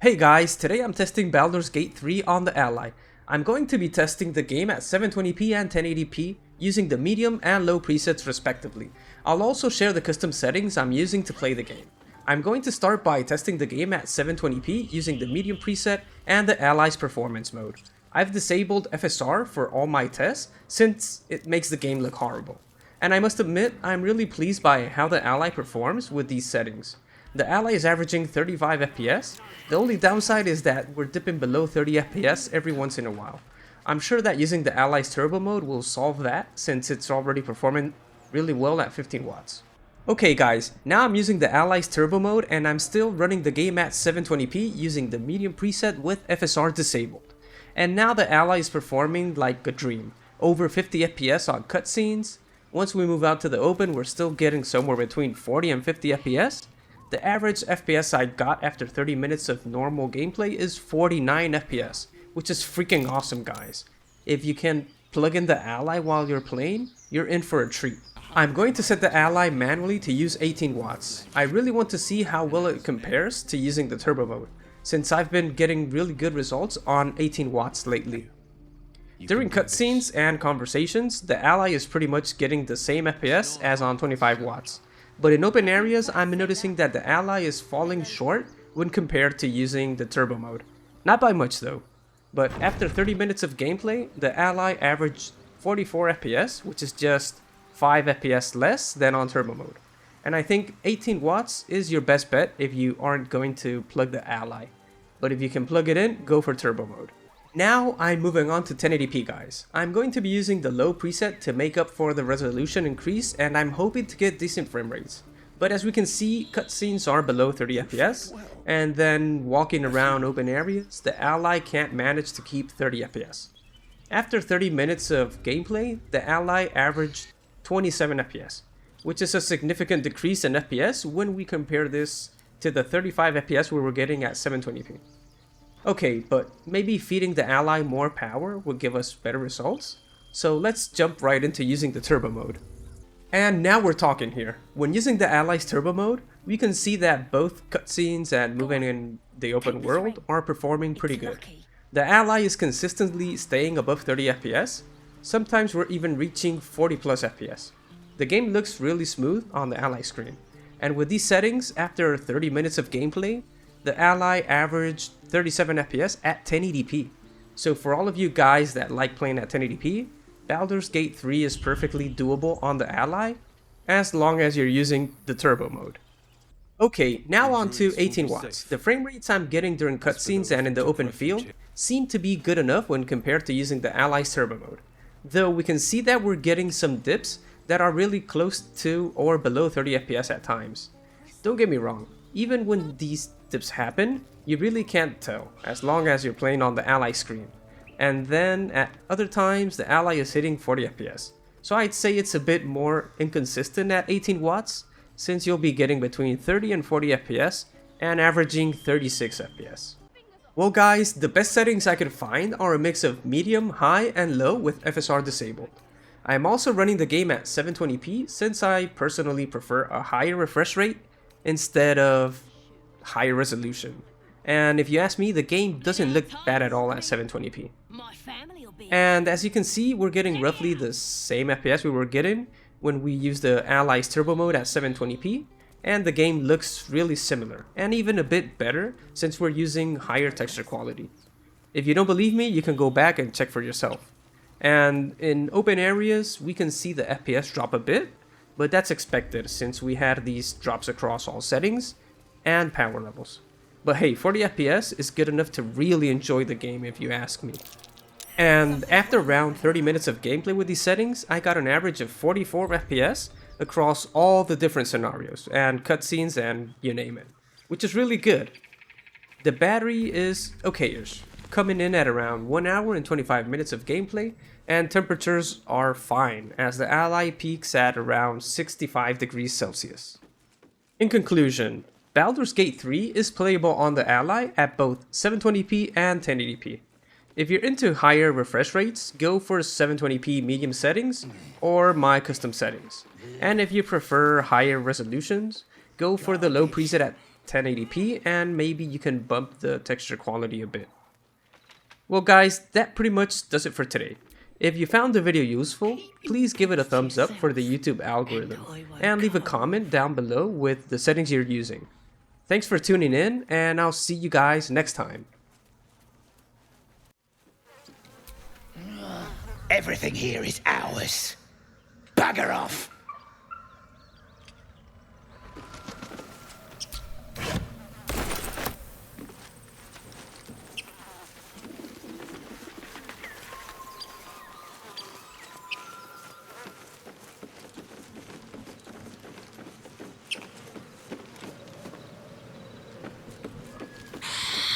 Hey guys, today I'm testing Baldur's Gate 3 on the Ally. I'm going to be testing the game at 720p and 1080p using the medium and low presets respectively. I'll also share the custom settings I'm using to play the game. I'm going to start by testing the game at 720p using the medium preset and the Ally's performance mode. I've disabled FSR for all my tests since it makes the game look horrible. And I must admit, I'm really pleased by how the Ally performs with these settings. The Ally is averaging 35 FPS. The only downside is that we're dipping below 30 FPS every once in a while. I'm sure that using the Ally's turbo mode will solve that since it's already performing really well at 15 watts. Okay guys, now I'm using the Ally's turbo mode and I'm still running the game at 720p using the medium preset with FSR disabled. And now the Ally is performing like a dream, over 50 FPS on cutscenes. Once we move out to the open, we're still getting somewhere between 40 and 50 FPS. The average FPS I got after 30 minutes of normal gameplay is 49 FPS, which is freaking awesome guys. If you can plug in the Ally while you're playing, you're in for a treat. I'm going to set the Ally manually to use 18 watts. I really want to see how well it compares to using the turbo mode, since I've been getting really good results on 18 watts lately. During cutscenes and conversations, the Ally is pretty much getting the same FPS as on 25 watts. But in open areas, I'm noticing that the Ally is falling short when compared to using the turbo mode. Not by much though. But after 30 minutes of gameplay, the Ally averaged 44 FPS, which is just 5 FPS less than on turbo mode. And I think 18 watts is your best bet if you aren't going to plug the Ally. But if you can plug it in, go for turbo mode. Now I'm moving on to 1080p guys. I'm going to be using the low preset to make up for the resolution increase and I'm hoping to get decent frame rates. But as we can see, cutscenes are below 30 FPS and then walking around open areas, the Ally can't manage to keep 30 FPS. After 30 minutes of gameplay, the Ally averaged 27 FPS, which is a significant decrease in FPS when we compare this to the 35 FPS we were getting at 720p. Okay, but maybe feeding the Ally more power would give us better results? So let's jump right into using the turbo mode. And now we're talking here. When using the Ally's turbo mode, we can see that both cutscenes and moving in the open world are performing pretty good. The Ally is consistently staying above 30 FPS, sometimes we're even reaching 40 plus FPS. The game looks really smooth on the Ally screen. And with these settings, after 30 minutes of gameplay, the Ally averaged 37 FPS at 1080p. So for all of you guys that like playing at 1080p, Baldur's Gate 3 is perfectly doable on the Ally, as long as you're using the turbo mode. Okay, now on to 18 watts. The frame rates I'm getting during cutscenes and in the open field seem to be good enough when compared to using the Ally's turbo mode. Though we can see that we're getting some dips that are really close to or below 30 FPS at times. Don't get me wrong, even when these dips happen, you really can't tell as long as you're playing on the Ally screen. And then at other times, the Ally is hitting 40 FPS. So I'd say it's a bit more inconsistent at 18 watts, since you'll be getting between 30 and 40 FPS and averaging 36 FPS. Well guys, the best settings I could find are a mix of medium, high, and low with FSR disabled. I'm also running the game at 720p since I personally prefer a higher refresh rate instead of higher resolution. And if you ask me, the game doesn't look bad at all at 720p. And as you can see, we're getting roughly the same FPS we were getting when we used the Ally's turbo mode at 720p, and the game looks really similar, and even a bit better since we're using higher texture quality. If you don't believe me, you can go back and check for yourself. And in open areas, we can see the FPS drop a bit, but that's expected since we had these drops across all settings and power levels. But hey, 40 FPS is good enough to really enjoy the game if you ask me. And after around 30 minutes of gameplay with these settings, I got an average of 44 FPS across all the different scenarios and cutscenes and you name it, which is really good. The battery is okay-ish, coming in at around 1 hour and 25 minutes of gameplay, and temperatures are fine as the Ally peaks at around 65 degrees Celsius. In conclusion, Baldur's Gate 3 is playable on the Ally at both 720p and 1080p. If you're into higher refresh rates, go for 720p medium settings or my custom settings. And if you prefer higher resolutions, go for the low preset at 1080p, and maybe you can bump the texture quality a bit. Well guys, that pretty much does it for today. If you found the video useful, please give it a thumbs up for the YouTube algorithm, and leave a comment down below with the settings you're using. Thanks for tuning in, and I'll see you guys next time. Everything here is ours. Bugger off!